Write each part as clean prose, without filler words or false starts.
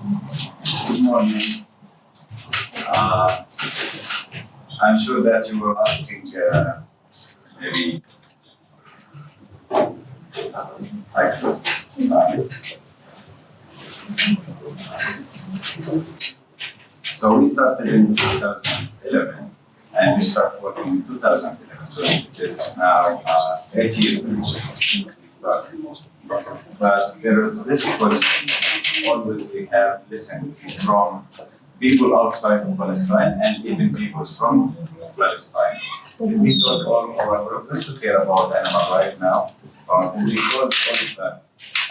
Good morning. I'm sure that you were asking maybe so we started in 2011 and we started working in 2011. So it is now 8 years since we started. But there is this question always we have listened from people outside of Palestine and even people from Palestine. Did we solve all our problems to care about animal rights now? Or did we solve all of the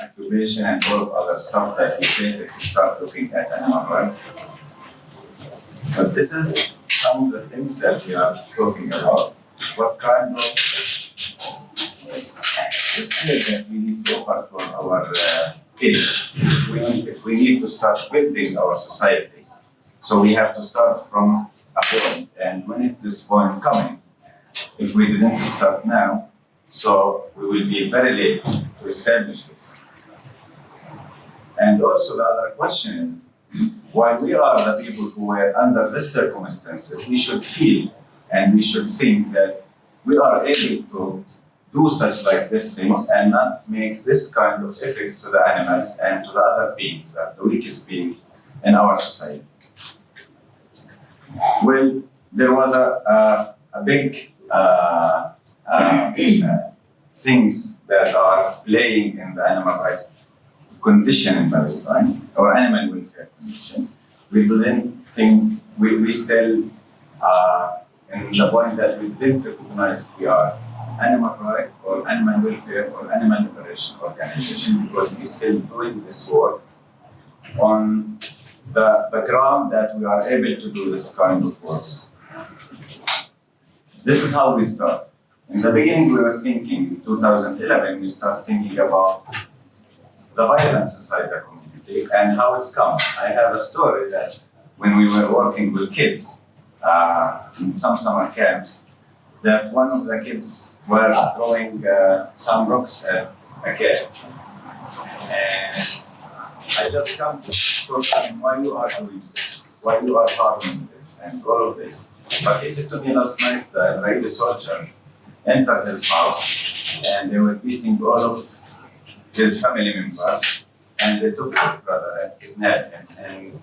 occupation and all of other stuff that we face if we start looking at animal rights? But this is some of the things that we are talking about. What kind of the skill that we need to offer for our kids if we need to start building our society. So we have to start from a point, and when is this point coming? If we didn't start now, so we will be very late to establish this. And also the other question is, while we are the people who were under these circumstances, we should feel and we should think that we are able to do such like these things and not make this kind of effects to the animals and to the other beings, the weakest being in our society. Well, there was a big things that are playing in the animal rights condition in Palestine, or animal welfare condition. We didn't think, we still in the point that we didn't recognize we are animal right or animal welfare or animal liberation organization because we still doing this work on the ground that we are able to do this kind of works. This is how we start. In the beginning, we were thinking, in 2011, we started thinking about the violence inside the community and how it's come. I have a story that when we were working with kids in some summer camps, that one of the kids were throwing some rocks at a kid. And I just come to talk to him, why you are doing this? Why you are harming this and all of this? But he said to me last night, the Israeli soldiers entered his house and they were beating all of his family members and they took his brother and kidnapped him. And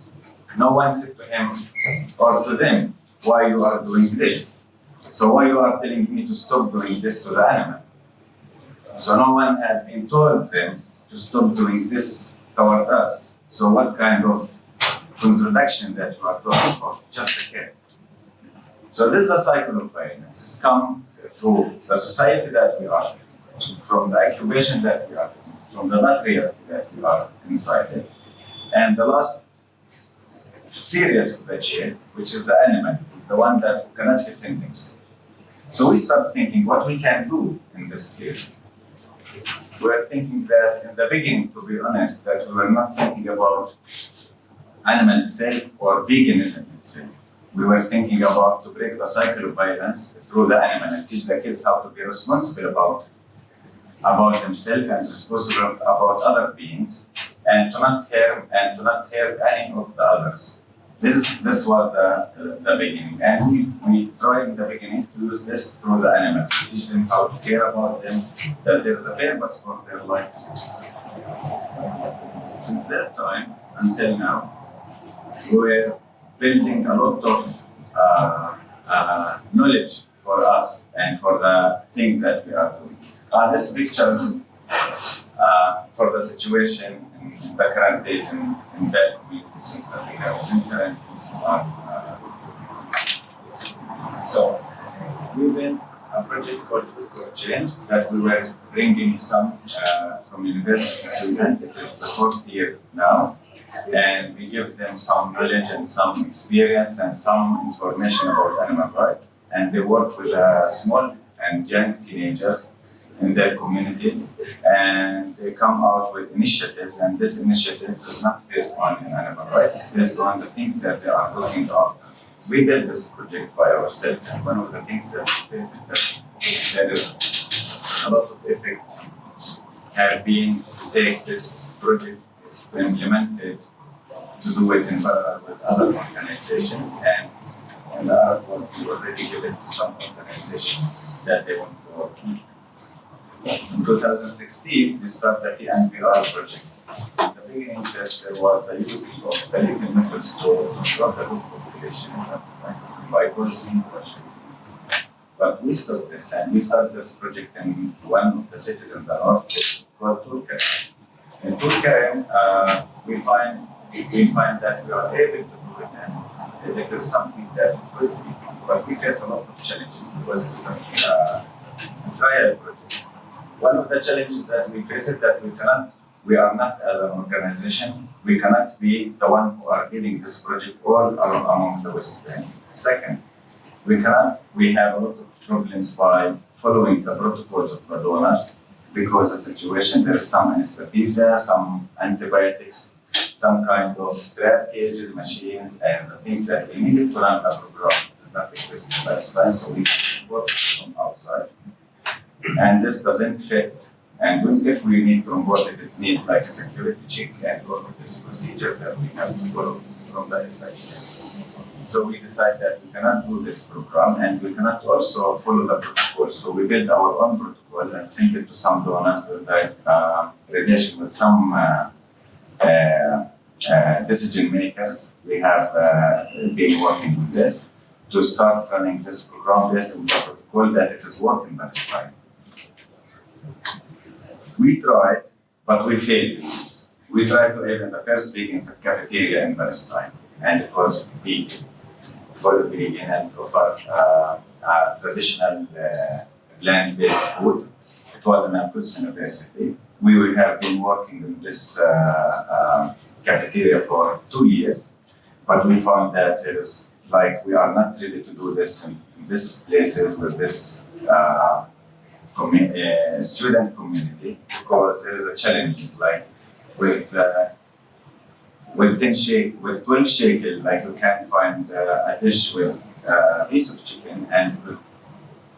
no one said to him or to them, why you are doing this? So why you are telling me to stop doing this to the animal? So no one had been told them to stop doing this toward us. So what kind of contradiction that you are talking about? Just a kid. So this is a cycle of violence. It's come through the society that we are, from the occupation that we are, from the patriarchy that we are inside it. And the last series of the chain, which is the animal, is the one that cannot defend himself. So we start thinking what we can do in this case. We are thinking that in the beginning, to be honest, that we were not thinking about animal itself or veganism itself. We were thinking about to break the cycle of violence through the animal and teach the kids how to be responsible about themselves and responsible about other beings and to not harm any of the others. This was the beginning, and we tried in the beginning to use this through the animals, to teach them how to care about them, that there is a purpose for their life. Since that time until now, we were building a lot of knowledge for us and for the things that we are doing. These pictures for the situation in the current days in that community center. We have a center and so we built a project called Food for Change that we were bringing some from university students. It is the fourth year now. And we give them some knowledge and some experience and some information about animal rights. And they work with small and young teenagers in their communities, and they come out with initiatives, and this initiative is not based on animal rights, it's based on the things that they are looking after. We did this project by ourselves, and one of the things that we face is that there is a lot of effort have been to take this project to implement it to do it in parallel with other organizations, and in the Arab world, we already give it to some organization that they want to work in. In 2016, we started the NPR project. In the beginning, there was a using of the lethal methods to control the root population in Palestine by poisoning or shooting. But we stopped this, and we started this project in one of the cities in the north called Tulkarem. In Tulkarem, we find that we are able to do it, and it is something that could be, but we face a lot of challenges because it's a trial project. One of the challenges that we face is that we are not as an organization, we cannot be the one who are leading this project all among the West Bank. Second, we have a lot of problems by following the protocols of the donors because the situation, there is some anesthesia, some antibiotics, some kind of trap cages, machines, and the things that we needed to run a program. It does not exist in Palestine, so we work from outside. And this doesn't fit. And if we need to import it, it needs like a security check and all of these procedures that we have to follow from the Israelis. So we decided that we cannot do this program and we cannot also follow the protocol. So we built our own protocol and sent it to some donors with relation with some decision makers. We have been working with this to start running this program based on the protocol that it is working in Palestine. We tried, but we failed in this. We tried to open the first vegan cafeteria in Palestine, and it was vegan, fully vegan, and offered traditional plant-based food. It was in Al-Quds University. We have been working in this cafeteria for 2 years, but we found that it is like we are not ready to do this in these places with this student community because there is a challenge like with 12 shekel, like you can find a dish with a piece of chicken, and with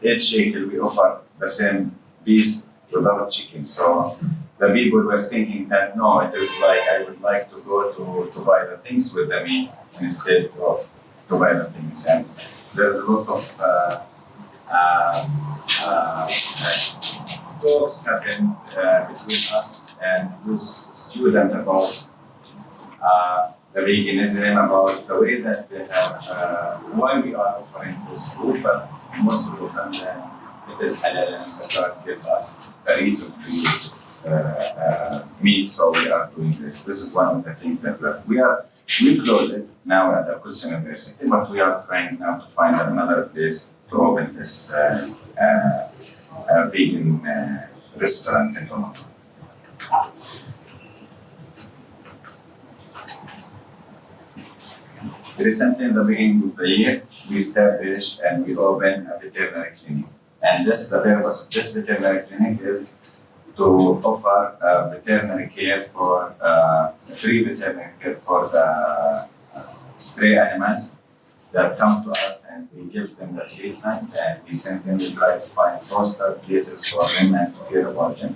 8 shekel we offer the same piece without chicken. So the people were thinking that no, it is like I would like to go to buy the things with the meat instead of to buy the things. And there's a lot of talks happen between us and those students about the veganism, about the way that they have, why we are offering this food, but most of the time it is halal and the God give us a reason to use this meat, so we are doing this. This is one of the things that we close it now at the Quds University, but we are trying now to find another place to open this vegan restaurant in Rome. Recently, in the beginning of the year, we established and we opened a veterinary clinic. And the purpose of this veterinary clinic is to offer veterinary care for free veterinary care for the stray animals that come to us, and we give them the treatment and we send them to try to find foster places for them and to care about them.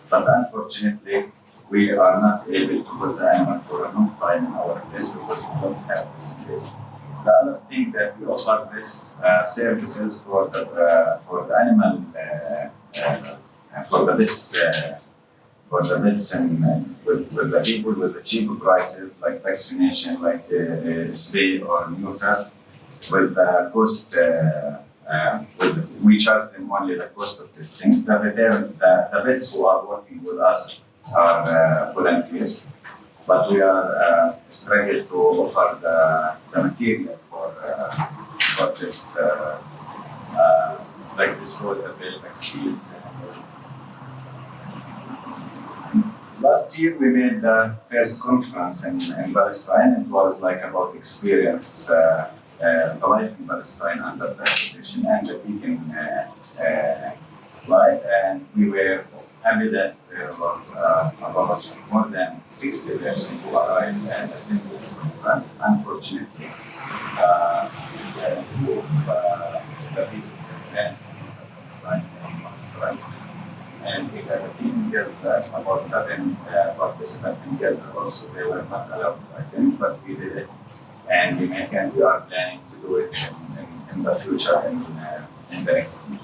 But unfortunately, we are not able to put the animal for a long time in our place because we don't have this place. The other thing that we offer this services for the animal for the vets and with the people with the cheaper prices like vaccination, like spay or neuter, with the cost. We charge them only the cost of these things. The vets who are working with us are volunteers, but we are struggling to offer the material for this, like disposable vaccines. Last year we made the first conference in Palestine. It was like about experience life in Palestine under the occupation and the vegan life, and we were happy that there was about more than 60 persons who arrived and attended this conference. Unfortunately, two of the people then Palestine and Israel, and we have a team Gaza, about 7 participants in Gaza also, they were not allowed to attend, but we did it. And we are planning to do it in the future, in the next year.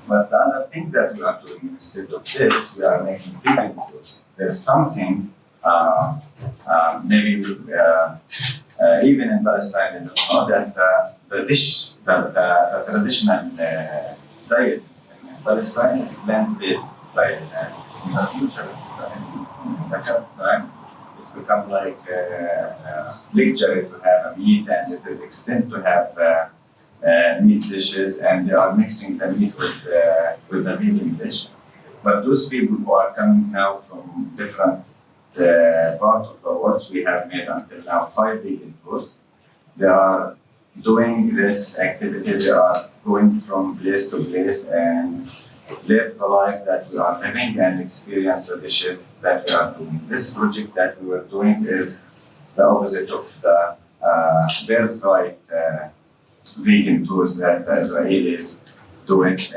But the other thing that we are doing instead of this, we are making vegan tours. There's something, maybe even in Palestine, you know, that the dish, the traditional diet in Palestine is plant-based. Like in the future, in the current time, it's become like luxury to have a meat, and it is extinct to have meat dishes, and they are mixing the meat with the vegan dish. But those people who are coming now from different part of the world, we have made until now 5 vegan tours. They are doing this activity, they are going from place to place and live the life that we are living and experience the dishes that we are doing. This project that we were doing is the opposite of the birthright vegan tours that the Israelis do it,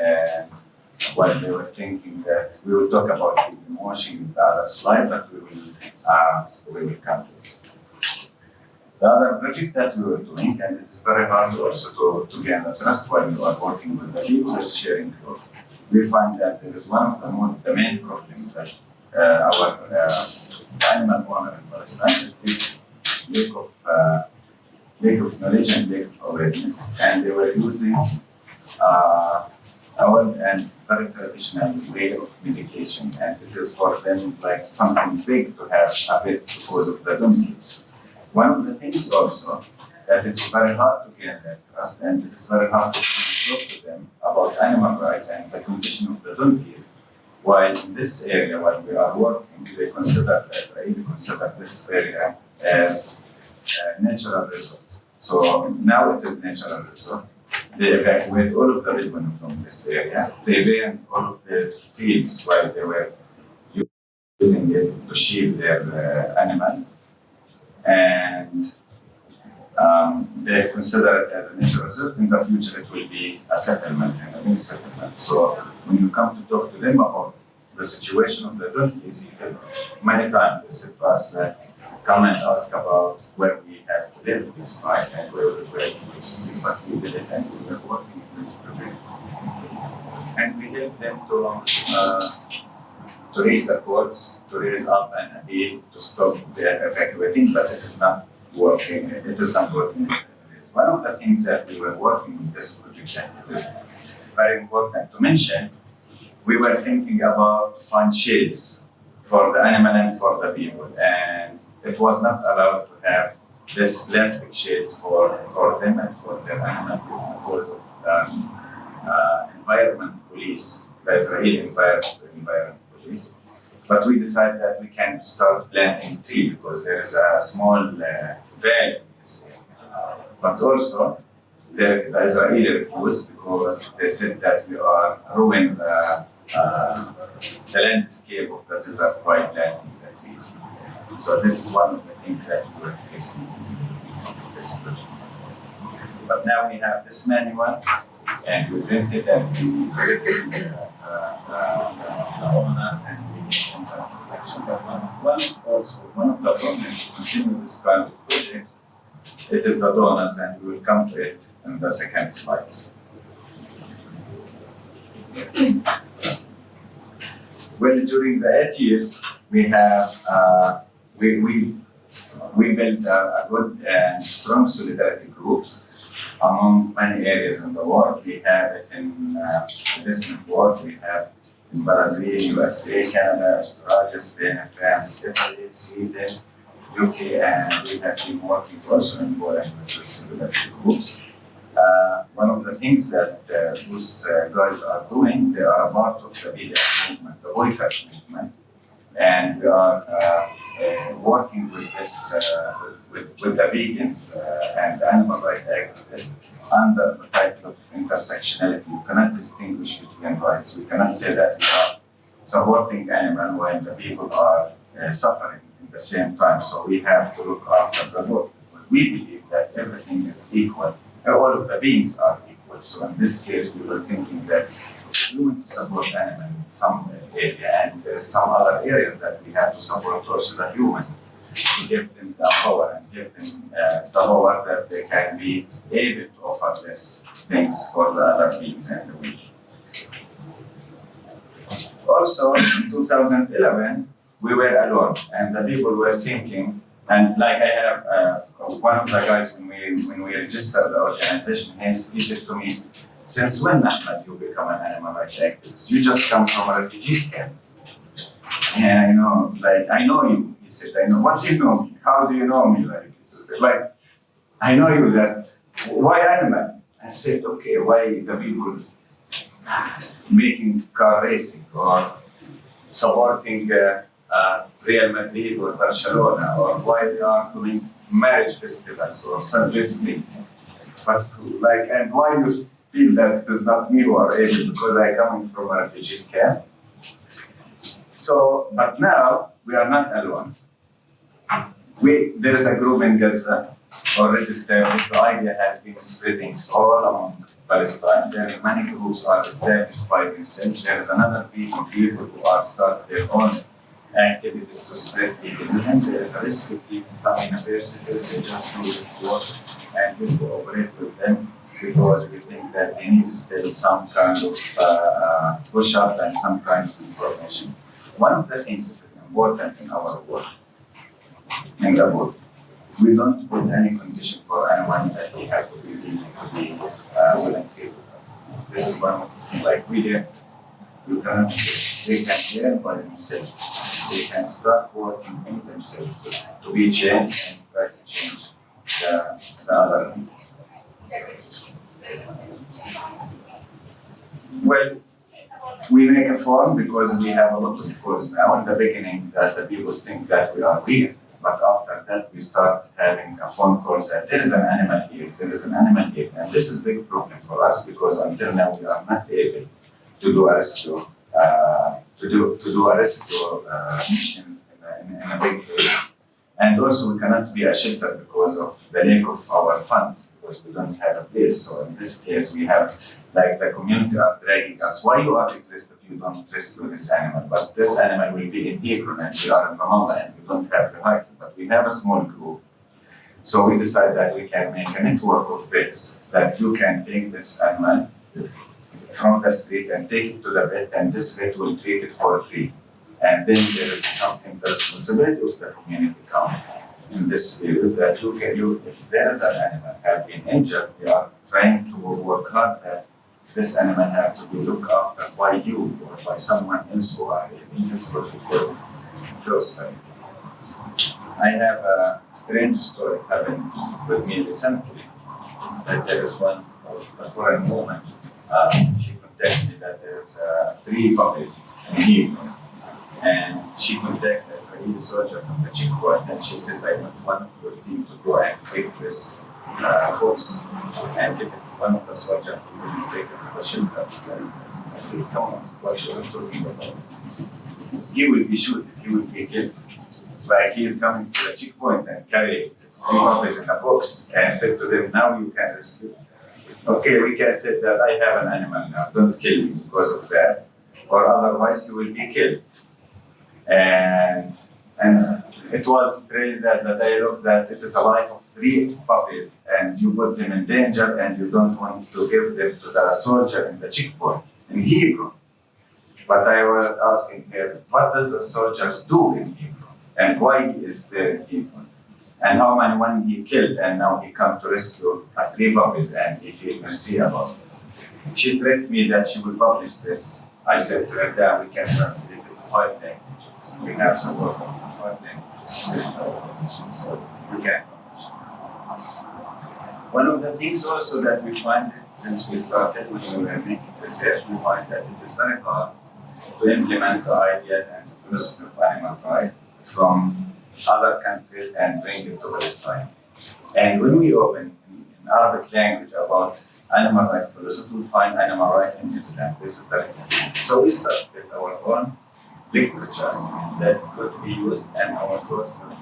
while they were thinking that we will talk about vegan washing in the other slide, but we will come to it. The other project that we were doing, and it is very hard also to gain the trust while you are working with the people, is sharing clothes. We find that there is one of the main problems that our animal owner in Palestine is lack of knowledge and lack of awareness, and they were using old and very traditional way of medication, and it is for them like something big to have a bit because of the donkeys. One of the things also that it's very hard to gain their trust, and it is very hard to talk to them about animal rights and the condition of the donkeys. While in this area, while we are working, they consider, the Israeli consider this area as a natural resort. So now it is natural resort. They evacuate all of the revenue from this area. They banned all of the fields while they were using it to sheep their animals. And they consider it as a natural reserve. In the future, it will be a settlement and a big settlement. So when you come to talk to them about the situation of the donkeys, many times they said to us that come and ask about where we have to live this night and where we were to sleep, but we did it and we were working in this project. And we helped them to raise the courts, to raise up an appeal to stop their evacuating, but it is not working. It is not working. One of the things that we were working with this project, and it is very important to mention, we were thinking about fund shades for the animal and for the people, and it was not allowed to have this plastic shades for them and for their animal because of environment police, the Israeli environment police. But we decided that we can start planting trees because there is a small valley in this area. But also, the Israeli refused because they said that we are ruining the landscape of the desert by planting the trees. So this is one of the things that we were facing in this project. But now we have this manual, and we print it and we visit the owners and we interaction. But one of the problems to continue this kind of project, it is the donors, and we will come to it in the second slides. Well, during the 8 years, we have we built a good and strong solidarity groups among many areas in the world. We have it in the distant world. We have in Brazil, USA, Canada, Australia, Spain, France, Italy, Sweden, UK, and we have been working also in Poland with the solidarity groups. One of the things that those guys are doing, they are a part of the BDS movement, the boycott movement, and we are working with this with the vegans and animal rights activists under the title of intersectionality. You cannot distinguish between rights. We cannot say that we are supporting animal while the people are suffering at the same time. So we have to look after the both. We believe that everything is equal. All of the beings are equal. So in this case, we were thinking that if we want to support animals in some way, area, and there are some other areas that we have to support also the human, to give them the power and give them the power that they can be able to offer these things for the other beings and the weak. Also, in 2011, we were alone, and the people were thinking, and like I have one of the guys when we registered the organization, he said to me, "Since when, Ahmad, you become an animal rights activist? You just come from a refugee camp." And like I know you. He said, "I know. What do you know me? How do you know me? Like I know you. That why animal?" I said, "Okay, why the people making car racing or supporting Real Madrid or Barcelona, or why they are doing marriage festivals or celebrations? But and why you feel that it is not me who are able because I coming from a refugee camp?" So, but now we are not alone. There is a group in Gaza already established. The idea has been spreading all among Palestine. There are many groups are established by themselves. There is another group of people who are starting their own activities to spread veganism. There is a risk of even some universities, they just do this work and we cooperate with them because we think that they need still some kind of push up and some kind of information. One of the things that is important in our work, in the book, we don't put any condition for anyone that they have to be volunteer with us. This is one of the things, like we did. You cannot, they can learn by themselves. They can start working on themselves to be changed and try to change the other people. Well, we make a form because we have a lot of calls now. In the beginning, the people think that we are weird. But after that, we start having a phone call that there is an animal here, there is an animal here. And this is a big problem for us because until now we are not able to do a rescue, missions in a big way. And also we cannot be a shelter because of the lack of our funds, because we don't have a place. So in this case, we have, like the community are dragging us. Why you are exist if you don't rescue this animal? But this animal will be in Hebron and we are in Ramallah and we don't have the vehicle, but we have a small group. So we decided that we can make a network of vets that you can take this animal from the street and take it to the vet, and this vet will treat it for free. And then there is something, the responsibility of the community come in this field that if there is an animal have been injured, we are trying to work hard that this animal have to be looked after by you or by someone else who are in this what we call first time. I have a strange story happened with me recently. That there is one of a foreign woman. She contacted me that there's 3 puppies in Hebron. And she contacted an Israeli soldier from the checkpoint, and she said, "I want one of your team to go and take this box and give it to one of the soldiers who will take it to the shelter." I said, "Come on, what are you talking about? He will be shot, he will be killed. Like he is coming to the checkpoint and carry 3 puppies in a box and said to them, now you can rescue." Okay, we can say that I have an animal now, don't kill me because of that, or otherwise you will be killed. And it was strange that the dialogue that it is a life of 3 puppies and you put them in danger and you don't want to give them to the soldier in the checkpoint in Hebron. But I was asking her, what does the soldiers do in Hebron? And why he is there in Hebron? And how many one he killed and now he come to rescue 3 puppies and he feel mercy about this. She threatened me that she will publish this. I said to her that we can translate it to 5 languages. We have some work on 5 languages. This is our position, so we can publish. One of the things also that we find since we started when we were making research, we find that it is very hard to implement the ideas and the philosophy of animal rights from other countries and bring it to Palestine. And when we open in Arabic language about animal rights philosophy, we find animal rights in Islam. This is the recommendation. So we started with our own literatures that could be used and our thoughts in the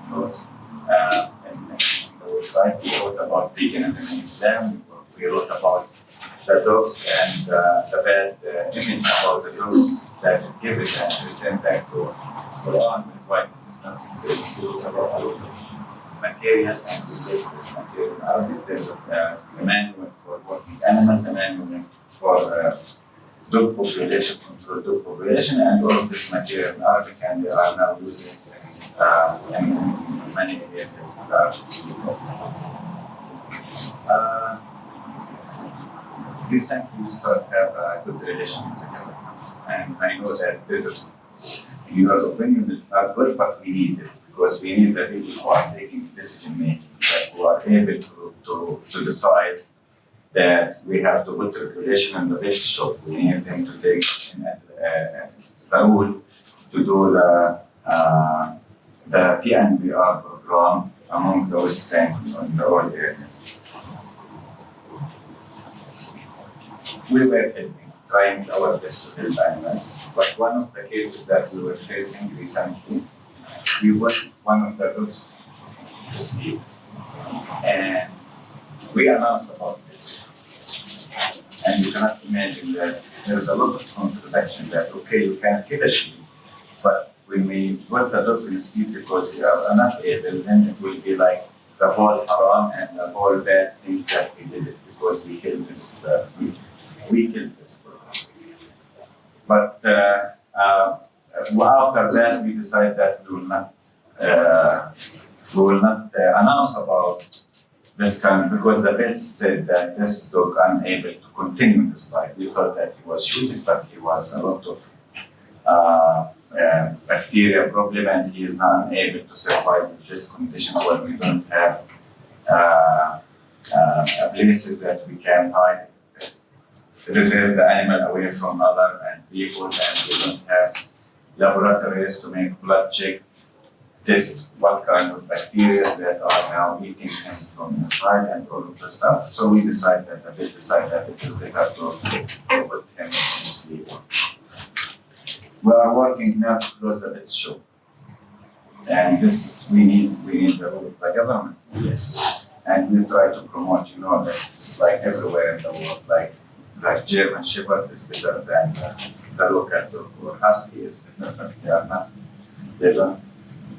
website. We wrote about veganism in Islam. We wrote about the dogs and the bad image about the dogs that give it and return back to Quran with white is not exist. We have a lot of material and we take this material in Arabic. There's a manual for working animals, a manual for dog population, control dog population, and all of this material in Arabic, and they are now using in many areas of the Arabic speakers. Recently, we started to have a good relationship with the government, and I know that this is, in your opinion, it's not good, but we need it because we need the people who are taking decision making, that who are able to decide that we have to put regulation in the vet shop. We need them to take the rule to do the TNBR program among those things in the all areas. We were helping, trying our best to help animals, but one of the cases that we were facing recently, we wanted one of the groups to sleep, and we announced about this. And you cannot imagine that there's a lot of contradiction that, okay, you can kill a sheep, but when we put the dog in sleep because we are not able, then it will be like the whole haram and the whole bad things that we did it because we killed this, we killed this program. But after that, we decided that we will not announce about this kind because the vets said that this dog unable to continue his life. We thought that he was shooting, but he was a lot of bacteria problem, and he is not unable to survive in this condition where we don't have places that we can hide. Reserve the animal away from other and people, and we don't have laboratories to make blood check, test what kind of bacteria that are now eating him from inside and all of the stuff. So we decided that it is better to put him in sleep. We are working now to close the vet shop. And this we need the role of the government, yes. And we try to promote, that it's like everywhere in the world, like German Shepherd is better than the local dog, or Husky is better, but they don't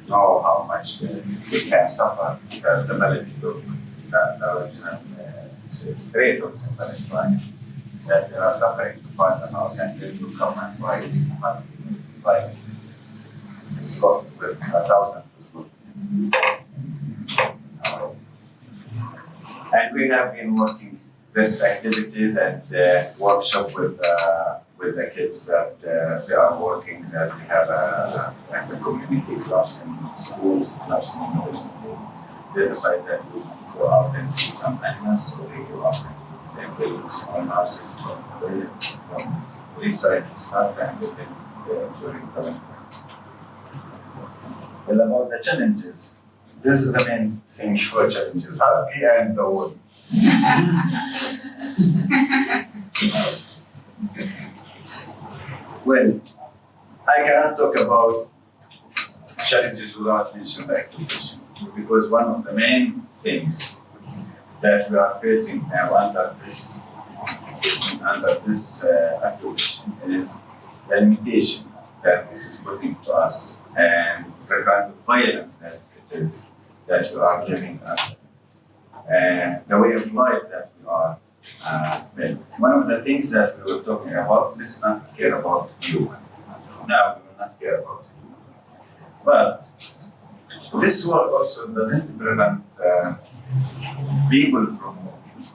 know how much they can suffer. The melody dog, the original stray dogs in Palestine, that they are suffering to find a house and they will come and buy it. Husky, like it's got with 1,000 people. And we have been working this activities and workshop with the kids that they are working, that we have the community clubs in schools, clubs in universities. They decide that we go out and see some animals, so they go out and they build small houses from recycling stuff and they live during the winter. Well, about the challenges, this is the main thing for challenges, Husky and the wool. Well, I cannot talk about challenges without mentioning the occupation, because one of the main things that we are facing now under this occupation is the limitation that it is putting to us and the kind of violence that it is that we are living under. And the way of life that we are one of the things that we were talking about, let's not care about you. Now we will not care about you. But this work also doesn't prevent people from moving,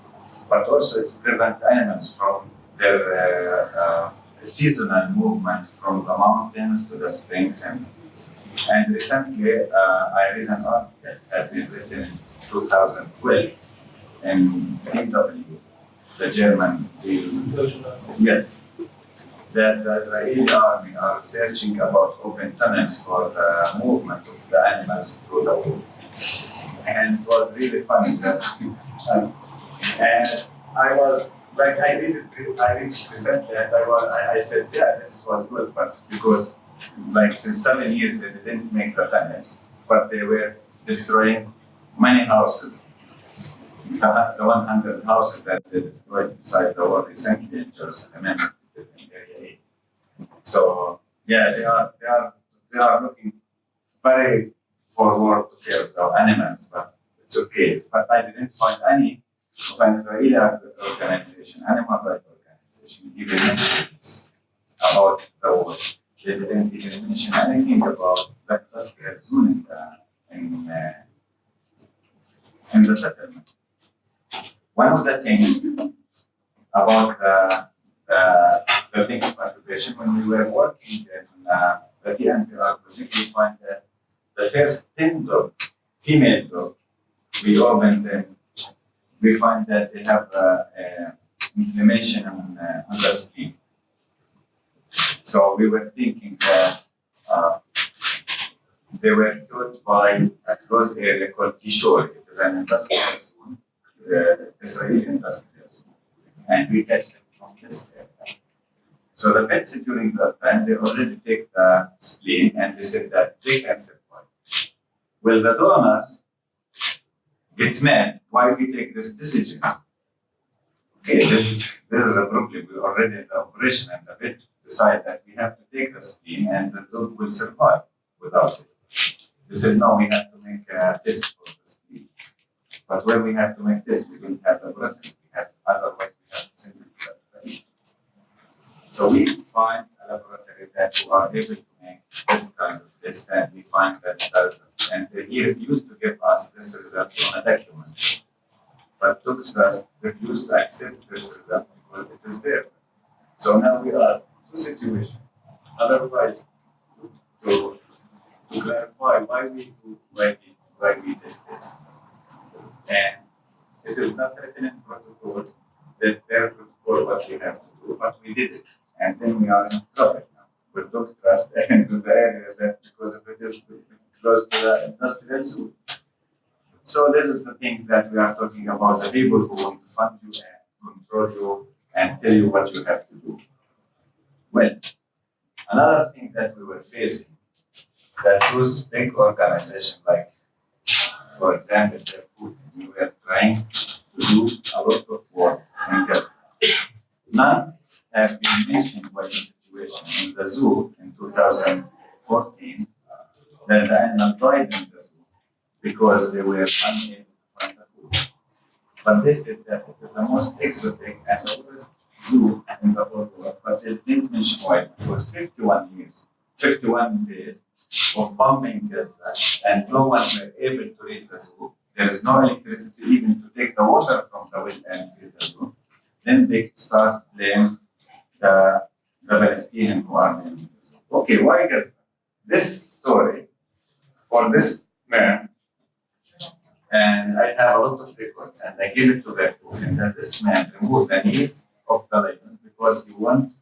but also it's prevent animals from their seasonal movement from the mountains to the springs. And recently I read an article that had been written in 2012 in DW, the German, yes, that the Israeli army are searching about open tunnels for the movement of the animals through the wall. And it was really funny that, and I was like, I did it recently, and I said, yeah, this was good, but because like since 7 years they didn't make the tunnels, but they were destroying many houses. The 100 houses that they destroyed beside the war recently in Jerusalem, in Area 8. So yeah, they are looking very forward to care of our animals, but it's okay. But I didn't find any of an Israeli organization, animal rights organization, even mention this about the war. They didn't even mention anything about the industrial zone in the settlement. One of the things about the things of occupation, when we were working in the TNPR project, we find that the first 10 dog, female dog, we opened them, we find that they have inflammation on the skin. So we were thinking that they were killed by a closed area called Kishore. It is an industrial zone, Israeli industrial zone. And we catch them from this area. So the vets during that time, they already take the spleen and they said that they can survive. Well, the donors get mad. Why we take these decisions? Okay, this is a problem. We already in the operation and the vet decide that we have to take the spleen and the dog will survive without it. They said no, we have to make a test for the spleen. But when we have to make this, we don't have the blood. Otherwise we have to send it to the So we find a laboratory that who are able to make this kind of test, and we find that it does it. And he refused to give us this result on a document. But took us refused to accept this result because it is there. So now we are two situations. Otherwise, to clarify why we did this. And it is not written in protocol that their protocol what we have to do, but we did it. And then we are in trouble now with dog trust and to the area that because of it is close to the industrial zone. So this is the things that we are talking about, the people who want to fund you and control you and tell you what you have to do. Well, another thing that we were facing, that those big organizations like, for example, the food, we were trying to do a lot of work in Gaza. None have been mentioned by the situation in the zoo in 2014 that the animal died in the zoo because they were unable to find the food. But they said that it is the most exotic and oldest zoo in the whole world, but they didn't mention why. It was 51 days of bombing Gaza, and no one were able to reach the zoo. There is no electricity even to take the water from the well and fill the zoo. Then they start blaming the Palestinian who are in the zoo. Okay, why Gaza? This story for this man, and I have a lot of records, and I give it to the food, and that this man removed the needs of the lions because he want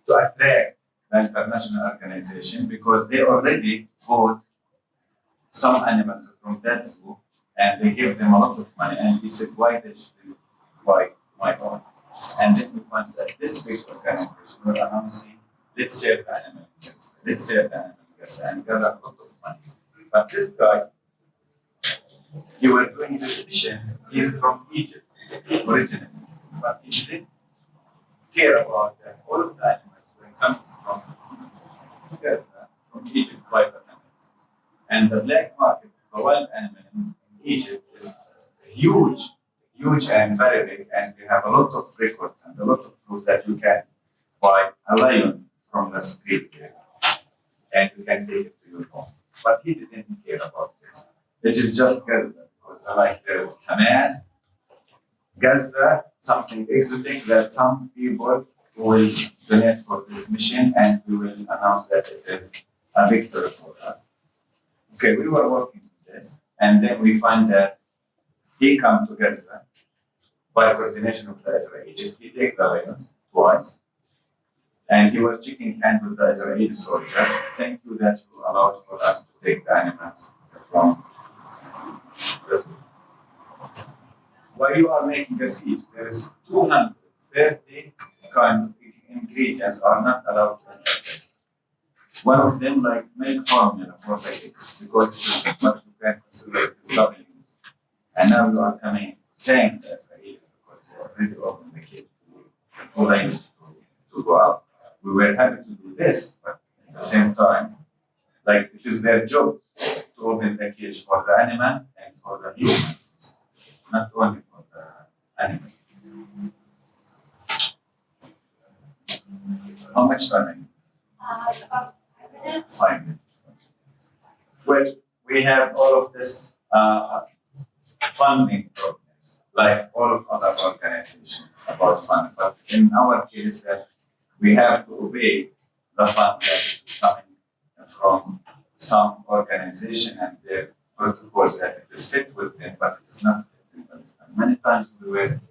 to attract the international organization because they already bought some animals from that zoo and they gave them a lot of money. And he said, why they should buy my own? And then we find that this big organization were announcing, let's sell the animal, let's sell the animal, and gather a lot of money. But this guy, you were doing this mission, he's from Egypt originally, but he didn't care about that. All of the animals were coming from Gaza, from Egypt, private animals. And the black market, the wild animal in Egypt is huge and very big, and we have a lot of records and a lot of proof that you can buy a lion from the street there, and you can take it to your home. But he didn't care about this. It is just Gaza, because like there is Hamas, Gaza, something exotic that some people will donate for this mission, and we will announce that it is a victory for us. Okay, we were working on this, and then we find that he come to Gaza by coordination of the Israelis. He take the lions twice, and he was shaking hands with the Israeli soldiers. Thank you that you allowed for us to take the animals from Gaza. While you are making a siege, there is 230 kind of ingredients are not allowed to enter. One of them, like milk formula for the eggs, because it is what you can consider it is double use. And now you are coming saying the Israelis because they already opened the gate to lions to go out. We were happy to do do this, but at the same time, like it is their job to open the cage for the animal and for the human, not only for the animal. How much time? About 5 minutes. 5 minutes. Well, we have all of this funding problems, like all of other organizations about fund. But in our case, that we have to obey the fund that is coming from some organization and their protocols that it is fit with them, but it is not fit in Palestine. Many times we were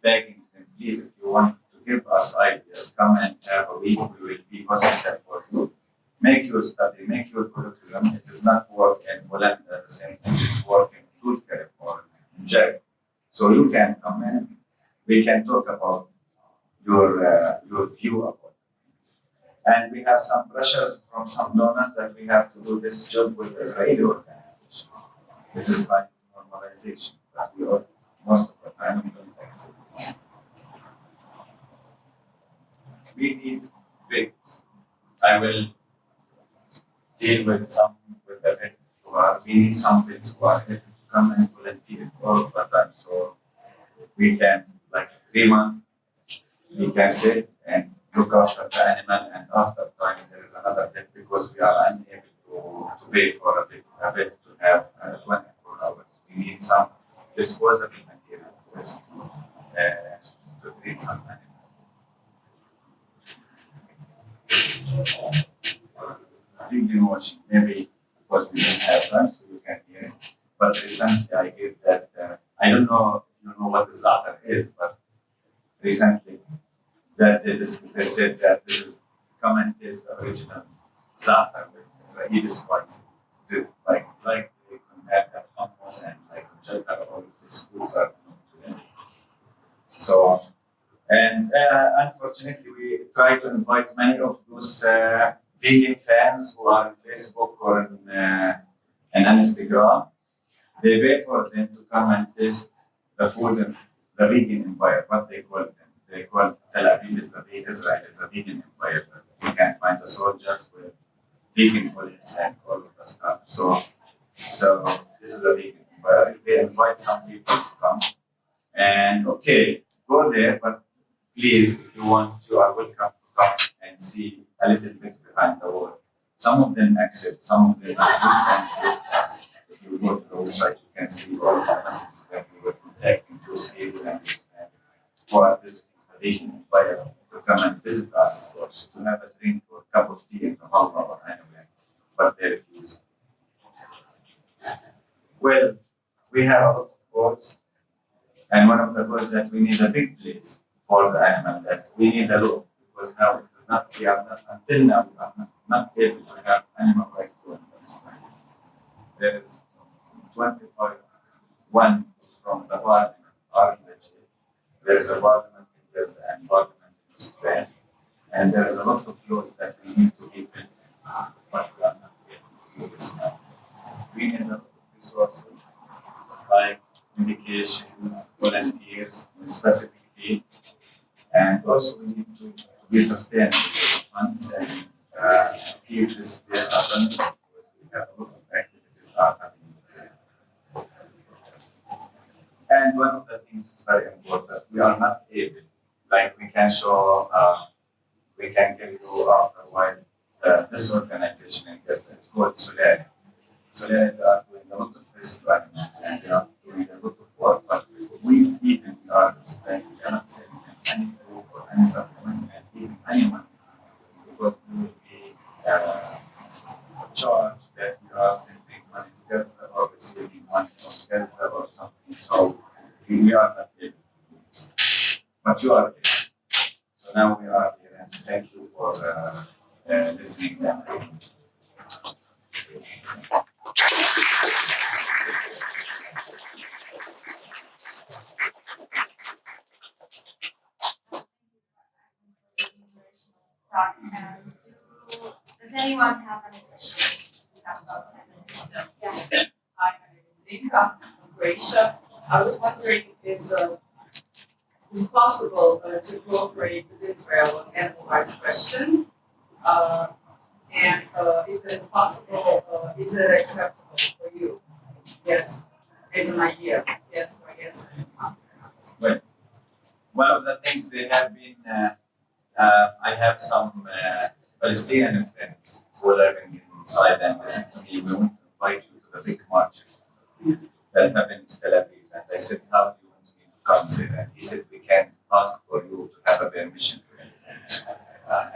begging them, please, if you want to give us ideas, come and have a week, we will be hospital for you. Make your study, make your curriculum. It does not work in Poland at the same time it's working in Turkey or in Czech. So you can come in, we can talk about your view about it. And we have some pressures from some donors that we have to do this job with Israeli organizations. This is like normalization, but we all, most of the time we don't accept it. We need vets. I will deal with the vets who are, we need some vets who are able to come and volunteer all of the time. So we can, like 3 months, we can sit and look after the animal, and after time there is another vet because we are unable to pay for a vet to have 24 hours. We need some disposable material to treat some animals. Vegan washing, maybe because we didn't have time, so you can hear it. But recently I heard that, I don't know if you know what the za'atar is, but recently that they said that this is come and taste the original za'atar with Israeli spices. It is like they compare that hummus and like jata, all of these foods are known to them. So, and unfortunately, we try to invite many of those vegan fans who are on Facebook or on Instagram. They pay for them to come and taste the food in the vegan empire, what they call them. They call Tel Aviv is the Israel is a vegan empire. You can find the soldiers with vegan bullets and all of the stuff. So this is a vegan empire. They invite some people to come and okay, go there, but please, if you want, you are welcome to come and see a little bit behind the wall. Some of them accept, some of them refuse, and if you go to the website, you can see all of the messages that we were contacting those people and those fans who are visiting the vegan empire to come and visit us or to have a drink or a cup of tea in the hall or anywhere, but they refuse. Well, we have a lot of goals, and one of the goals that we need a big place for the animal, that we need a law, because now it is not, we are not, until now, we are not able to have animal rights law in Palestine. There is 25, one from the parliament are in the jail. There is a parliament in Gaza and parliament in Spain, and there is a lot of laws that we need to be built, but we are not able to do this now. We need a lot of resources, like medications, volunteers in specific fields, and also we need to be sustainable with funds and keep this place open because we have a lot of activities are happening there. And one of the things is very important, we are not able, like we can show, we can give you after a while this organization in Gaza, it's called Soler. Soler, they are doing a lot of rescue animals and they are doing a lot of work, but we even are constrained, we cannot send them any food or any supplement and even any money because we will be charged that we are sending money to Gaza or receiving money from Gaza or something. So we are not able to do this. But you are able. So now we are here and thank you for listening. Does anyone have any questions? We have about 10 minutes. Yeah. Hi, my name is Vinka from Croatia. I was wondering, is possible to cooperate with Israel on animal rights questions? And if it is possible, is it acceptable for you? Yes, it's an idea. Yes or yes. Well, one of the things they have been, I have some Palestinian friends who are living inside and listen to me. We want to invite you to the big march that happened in Tel Aviv. And I said, how do you want me to come there? And he said, we can ask for you to have a permission.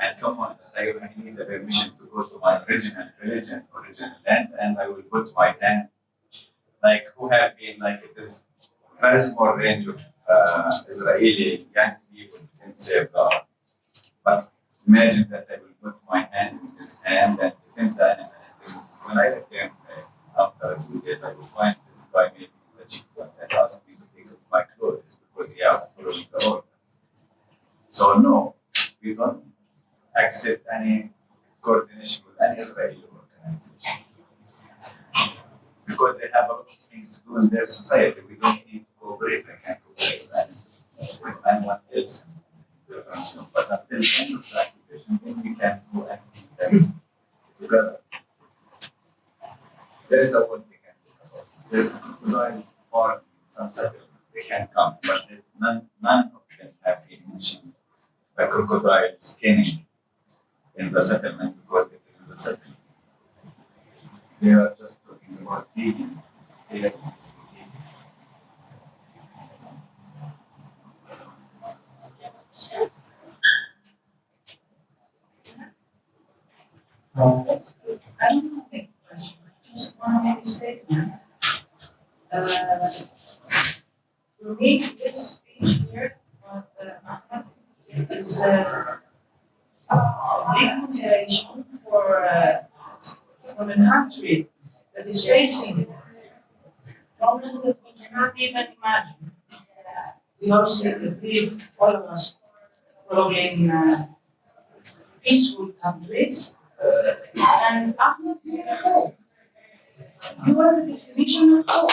And come on, I need a permission to go to my original religion, original land, and I will put my hand, like who have been, like it is very small range of Israeli young people in save God. But imagine that I will put my hand in his hand and defend the animal. When I return after 2 days, I will find this guy maybe the cheekbone and ask me to take off my clothes because he has following the orders. So no, we don't accept any coordination with any Israeli organization because they have a lot of things to do in their society. We don't need to cooperate. I can't cooperate with anyone else. But until the end of the occupation, then we can do anything together. There is a word they can talk about. There is a crocodile farm in some settlement. They can come, but none of them have been mentioned the crocodile skinning in the settlement because it is in the settlement. They are just talking about vegans. I don't know a question. I just want to make a statement. For me, this speech here of Ahmad is a big motivation for the country that is facing problems that we cannot even imagine. We also live, all of us, probably in peaceful countries. And Ahmed, you are hope. You are the definition of hope.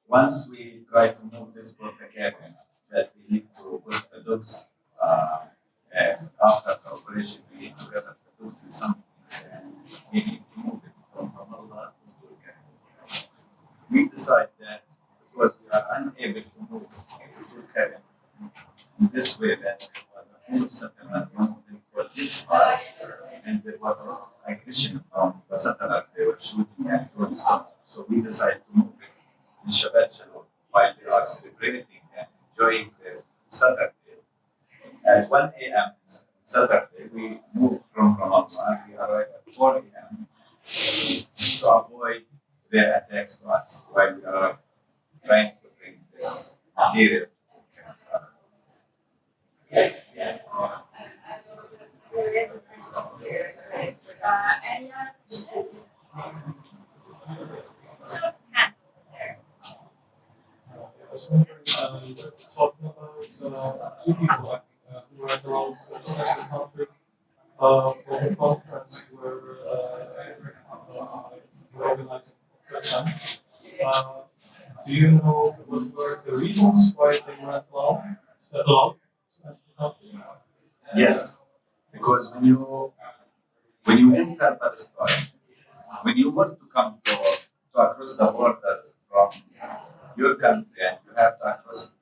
Once we try to move this for the cabin, that we need to put the dogs after the operation, we need to gather the dogs in something and we need to move it from Ramallah to Turkey. We decide that because we are unable to move to Turkey in this way, that there was a full settlement, one of them called Hillside, and there was a lot of aggression from the settlers. They were shooting and throwing stones. So we decided to move it in Shabbat Shalom while they are celebrating and enjoying their Saturday. At 1 a.m. Saturday, we moved from Ramallah. We arrived at 4 a.m. to avoid their attacks to us while we are trying to bring this material. There is a person here. Any other questions? So, hands over there. I was wondering, you were talking about two people who were around the country for the conference you were organizing at that time. Do you know what were the reasons why they weren't allowed to enter the country? Yes, because when you enter Palestine, when you want to come to across the borders from your country and you have to cross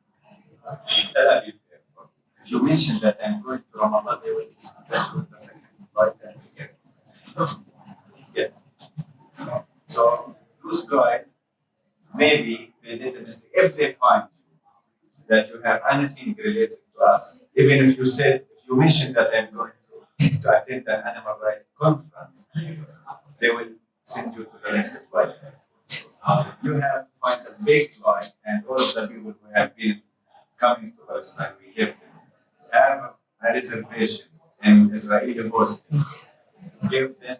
Tel Aviv airport, if you mention that I'm going to Ramallah, they will get you the second flight and again. Yes. So those guys, maybe they did a mistake. If they find that you have anything related to us, even if you said, if you mentioned that I'm going to attend an animal rights conference, they will send you to the next flight. You have to find a big line, and all of the people who have been coming to Palestine, we give them have a reservation in Israeli hosting. Give them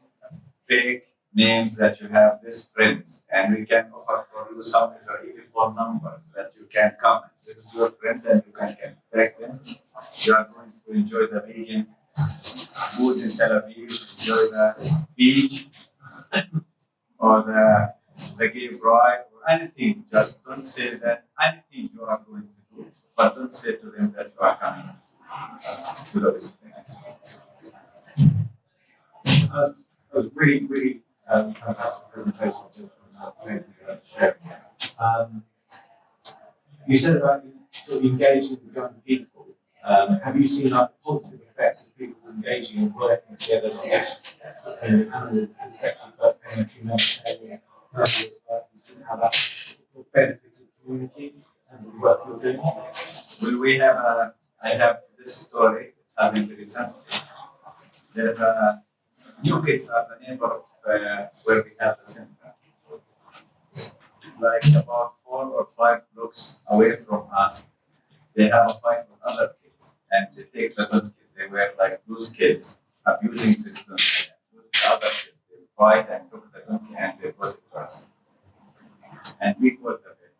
fake names that you have these friends, and we can offer for you some Israeli phone numbers that you can come. This is your friends, and you can contact them. You are going to enjoy the vegan food in Tel Aviv, enjoy the beach. or the gay pride or anything. Just don't say that anything you are going to do, but don't say to them that you are coming to the Western. That was really, really fantastic presentation. Thank you for sharing. You said about sort of engaging with young people. Have you seen like positive effects of people engaging and working together, not just from an animal perspective, but from a humanitarian perspective? Have you seen how that benefited communities and the work you're doing? Well, I have this story happened recently. There's a new kids are the neighbor of where we have the center. Like about 4 or 5 blocks away from us, they have a fight with other kids, and they take the donkeys. They were like those kids abusing this donkey. And the other kids, they fight and took the donkey and they brought it to us. And we called the vet.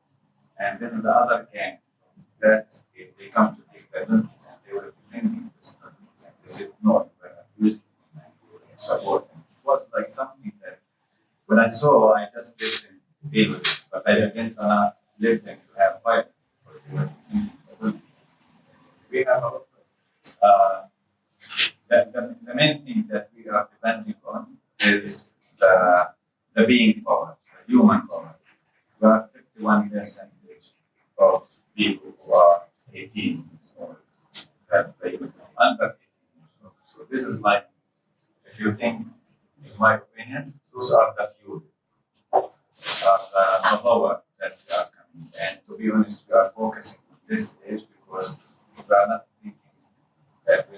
And then the other gang from that street, they come to take the donkeys and they were defending this donkeys. And they said, no, we're abusing them and we will support them. It was like something that when I saw, I just let them deal with this, but I didn't let them to have violence because they were defending the donkeys. We have a lot of the main thing that we are depending on is the being power, the human power. We are 51% of people who are 18 years old, that they under 18 years old. So this is like, if you think, in my opinion, those are the few, the power that we are coming. And to be honest, we are focusing on this stage because we are not thinking that we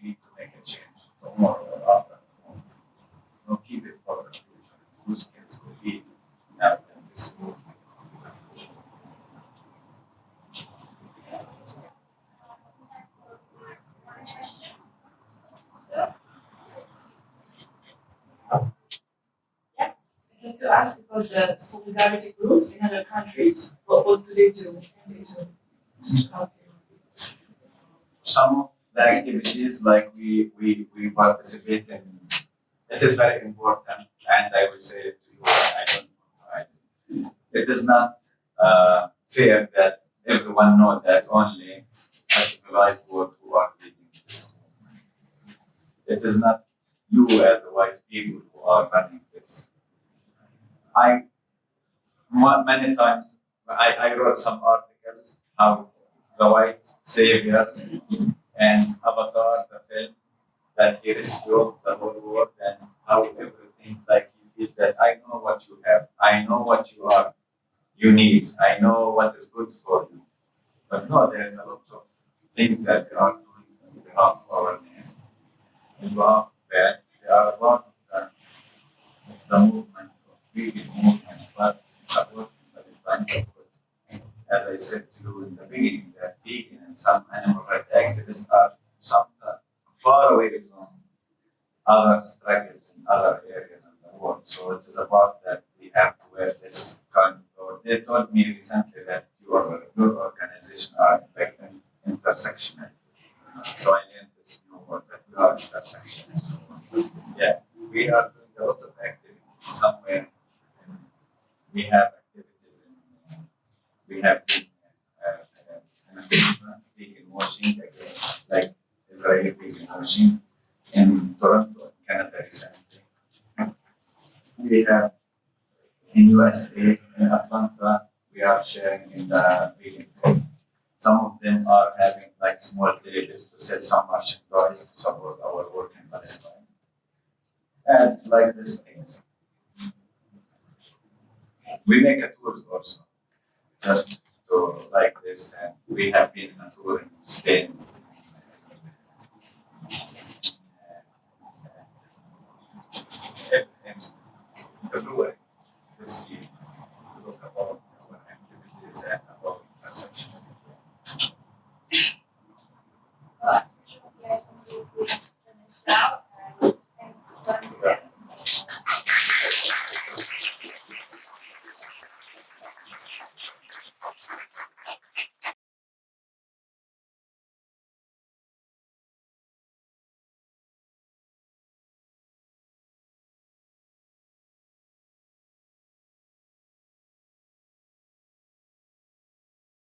need to make a change tomorrow or after tomorrow. No, keep it for the future. Those kids will be now in this movement. I'd like to ask about the solidarity groups in other countries. What do they do? To help you? Some of the activities like we participate in, it is very important, and I will say it to you, I don't know. It is not fair that everyone knows that only a civilized world who are leading this movement. It is not you as a white people who are running this. Many times I wrote some articles how the white saviors and Avatar, the film, that he rescued the whole world and how everything like you feel that I know what you have, I know what you need, I know what is good for you. But no, there is a lot of things that they are doing on behalf of our name, on behalf of that. They are part of the movement of vegan movement, but supporting Palestine because, as I said to you in the beginning, that vegan and some animal rights activists are sometimes far away from other struggles in other areas in the world. So it is about that we have to wear this kind of. They told me recently that your organization are in fact intersectional. So I learned this new word that we are intersectional. So, yeah, we are doing a lot of activities somewhere. We have activities in. We have been speaking washing again, like Israeli vegan washing in Toronto, Canada recently. We have in USA, in Atlanta, we are sharing in the vegan fest. Some of them are having like small tables to sell some merchandise to support our work in Palestine. And like these things. We make a tours also, just to like this, and we have been on a tour in Spain